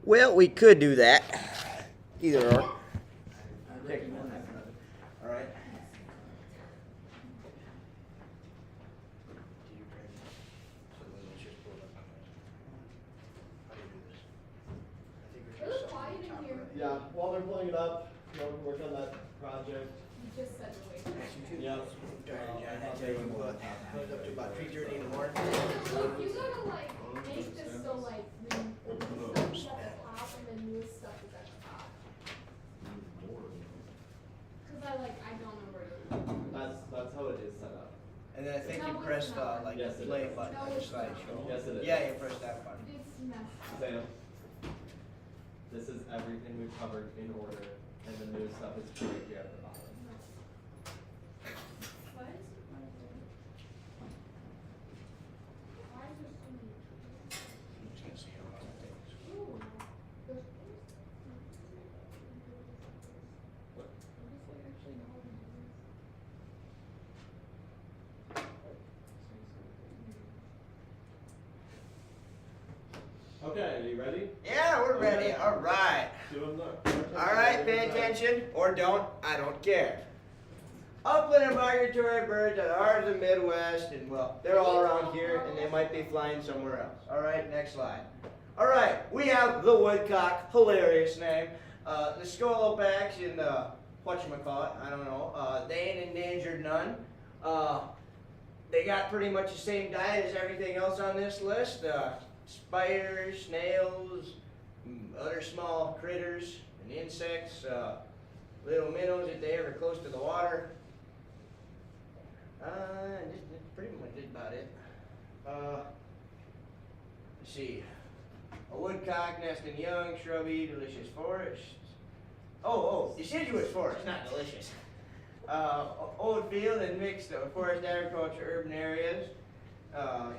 Well, we could do that. Either or. All right. It was quiet in here. Yeah, while they're pulling it up, work on that project. You just said the way. Yep. Put it up to about 3:30 in the morning. Look, you gotta like make this so like new stuff is at the top and then new stuff is at the top. Cause I don't know where to. That's how it is set up. And then I think you No, press it's the not. like Yes, it play is. button No, on the it's not. slideshow. Yes, it is. Yeah, you press that button. It's messed up. Sam, this is everything we've covered in order, and the new stuff is right here at the bottom. What? Why is there so many? I'm just gonna see how long it takes. Ooh, there's. What? What if we actually know what it is? Okay, are you ready? Yeah, we're ready. All right. Do them All right, pay attention or don't. I don't care. Upland and migratory birds that are the Midwest, and well, they're all around here, and they might be flying somewhere else. All right, next slide. All right, we have the woodcock, hilarious name. The scolopax and the whatchamacallit, I don't know. They ain't endangered none. They got pretty much the same diet as everything else on this list. Spiders, snails, other small critters and insects, little minnows if they ever close to the water. That's pretty much about it. Let's see. A woodcock nesting young, shrubby, delicious forests. Oh, deciduous forest, not delicious. Old field and mixed forest agriculture urban areas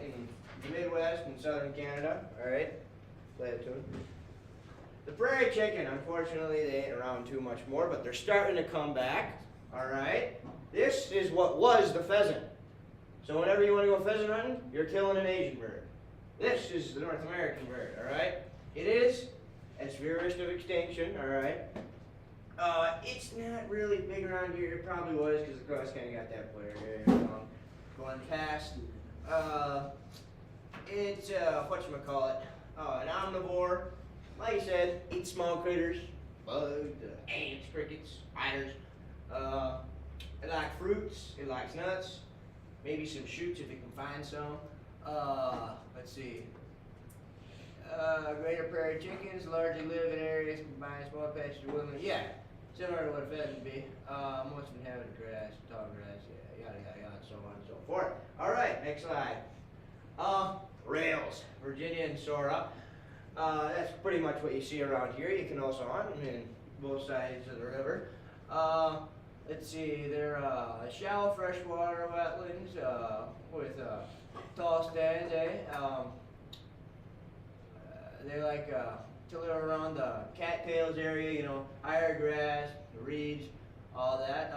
in the Midwest and southern Canada. All right, play the tune. The prairie chicken, unfortunately, they ain't around too much more, but they're starting to come back. All right, this is what was the pheasant. So whenever you want to go pheasant hunting, you're killing an Asian bird. This is the North American bird. All right, it is at severe risk of extinction. All right. It's not really big around here. It probably was because the cross kind of got that player going past. It's whatchamacallit, an omnivore. Like I said, eats small critters, bugs, ants, crickets, spiders. It likes fruits. It likes nuts. Maybe some shoots if it can find some. Let's see. Greater prairie chickens largely live in areas combined small patches of woodland. Yeah, similar to what a pheasant would be. Most inhabit grass, tall grass, yeah, yada yada yada, so on and so forth. All right, next slide. Rails, Virginia and Sora. That's pretty much what you see around here. You can also hunt them in both sides of the river. Let's see, they're shallow freshwater wetlands with tall stands, they like to live around the cattails area, you know, higher grass, the reeds, all that.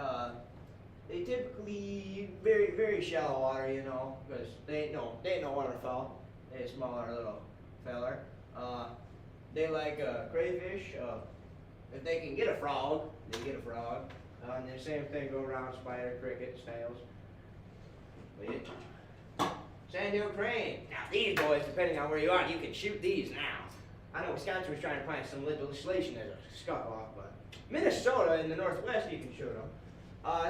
They typically very, very shallow water, you know, because they ain't no waterfowl. They're a smaller little feller. They like crayfish. If they can get a frog, they get a frog. And the same thing go around spider, cricket, snails. Sand-hill crane. Now these boys, depending on where you are, you can shoot these now. I know Wisconsin was trying to find some legislation as a scuff-off, but Minnesota in the Northwest you can shoot them.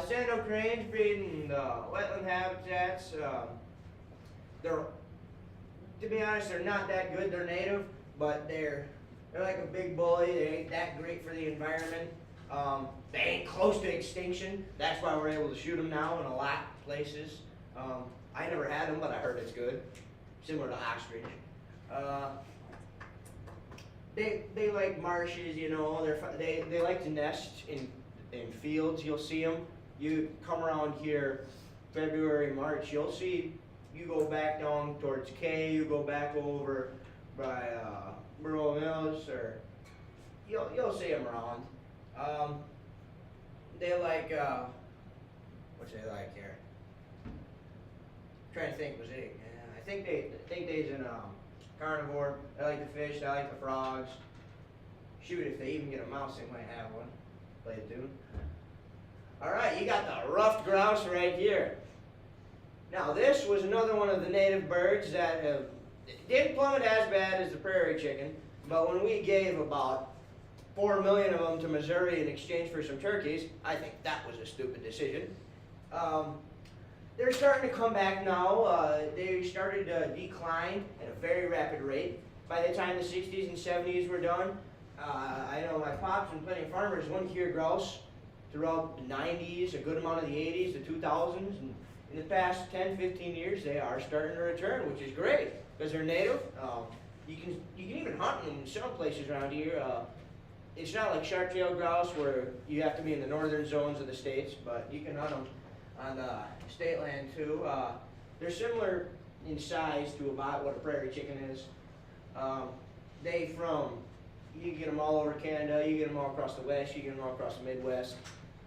Sand-hill cranes breed in wetland habitats. They're, to be honest, they're not that good. They're native, but they're like a big bully. They ain't that great for the environment. They ain't close to extinction. That's why we're able to shoot them now in a lot of places. I never had them, but I heard it's good. Similar to ostrich. They like marshes, you know. They like to nest in fields. You'll see them. You come around here, February, March. You'll see. You go back down towards Kay. You go back over by Burrow Mills, or you'll see them around. They like what's they like here? I'm trying to think, was it? I think they's in carnivore. They like the fish. They like the frogs. Shoot, if they even get a mouse, they might have one. Play a tune. Alright, you got the ruffed grouse right here. Now this was another one of the native birds that didn't plummet as bad as the prairie chicken, but when we gave about 4 million of them to Missouri in exchange for some turkeys, I think that was a stupid decision. They're starting to come back now. They started to decline at a very rapid rate. By the time the 60s and 70s were done, I know my pops and plenty of farmers wouldn't hear grouse throughout the 90s, a good amount of the 80s, the 2000s, and in the past 10, 15 years, they are starting to return, which is great, because they're native. You can even hunt them in some places around here. It's not like sharp-tailed grouse where you have to be in the northern zones of the states, but you can hunt them on state land too. They're similar in size to about what a prairie chicken is. You can get them all over Canada, you get them all across the West, you get them all across the Midwest.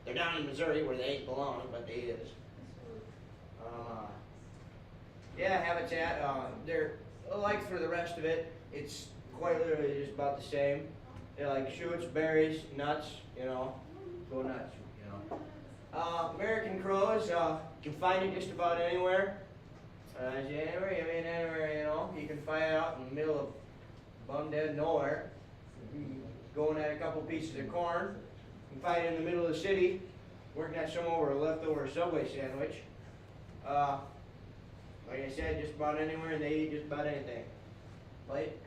They're down in Missouri where they ain't belong, but they is. Yeah, habitat. They're like for the rest of it, it's quite literally just about the same. They like shoots, berries, nuts, go nuts, American crows, you can find it just about anywhere. Anywhere, you can find it out in the middle of bum dead nowhere. Going at a couple pieces of corn. You can find it in the middle of the city, working at some over a leftover Subway sandwich. Like I said, just about anywhere, and they eat just about anything. Right?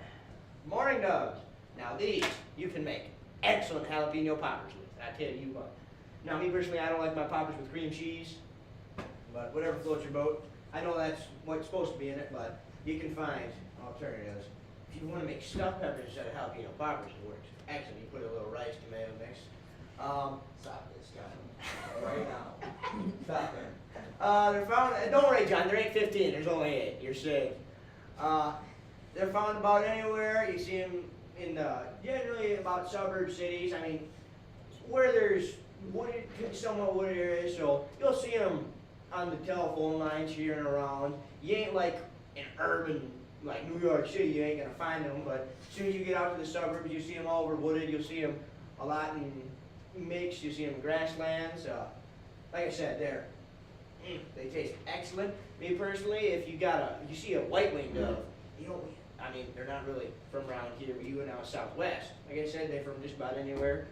Mourning doves. Now these, you can make excellent jalapeno poppers with, I tell you what. Now me personally, I don't like my poppers with cream cheese, but whatever floats your boat. I know that's what's supposed to be in it, but you can find alternatives. If you want to make stuffed peppers instead of jalapeno poppers, it works. Actually, you put a little rice tomato mix. Stop this guy right now. Stop it. They're found. Don't worry, John. There ain't 15. There's only 8. You're safe. They're found about anywhere. You see them in generally about suburb cities. I mean, where there's wooded, somewhat wooded areas. So you'll see them on the telephone lines here and around. You ain't like in urban, like New York City. You ain't gonna find them. But as soon as you get out to the suburbs, you see them all over wooded. You'll see them a lot in mixed. You see them in grasslands. Like I said, they taste excellent. Me personally, if you see a white-winged dove, they're not really from around here, but you go down southwest. Like I said, they're from just about anywhere,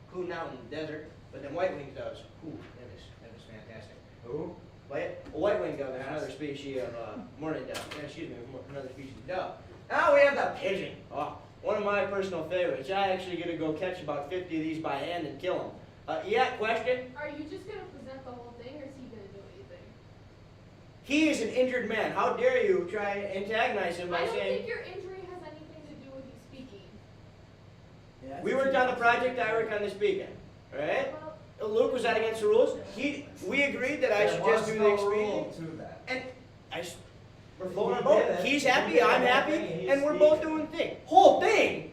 including out in the desert. But then white-winged doves, that is fantastic. Who? A white-winged dove is another species of mourning dove. Another species of dove. Now we have the pigeon. One of my personal favorites. I actually get to go catch about 50 of these by hand and kill them. Question? Are you just going to present the whole thing, or is he going to do anything? He is an injured man. How dare you try to antagonize him by I don't saying... think your injury has anything to do with you speaking. Yeah, We worked on the project, I worked on this weekend. Right? Luke, was that against the rules? We agreed that I should just do the expedient. And we're floating our boat. He's happy, I'm happy, and we're both doing the thing. Whole thing,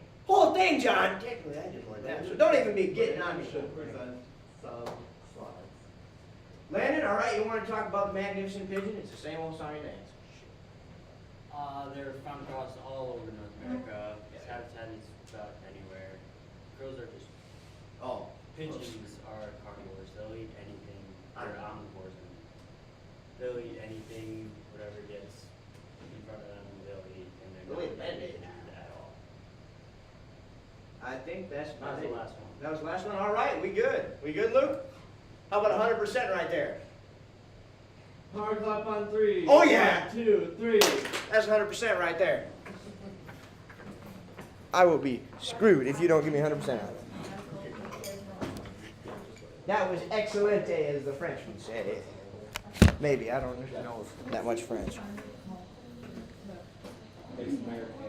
John. Technically, I did more than that, so don't even be getting on me. Should present some slides. Landon, all right, you want to talk about the magnificent pigeon? It's the same old song and dance. They're found across all over North America. Its habitat is about anywhere. Crows are just. Pigeons are carnivores. They'll eat anything. They're omnivores. They'll eat anything, whatever gets in front of them, they'll eat. And They'll eat not Band-Aid. endangered at all. I think that's That was the last one. That was the last one. All right, we good. We good, Luke? How about 100% right there? Power clap on 3. Oh, yeah. 1, 2, 3. That's 100% right there. I will be screwed if you don't give me 100% out of it. That was excelente, as the French would say. Maybe, I don't know that much French. It's American.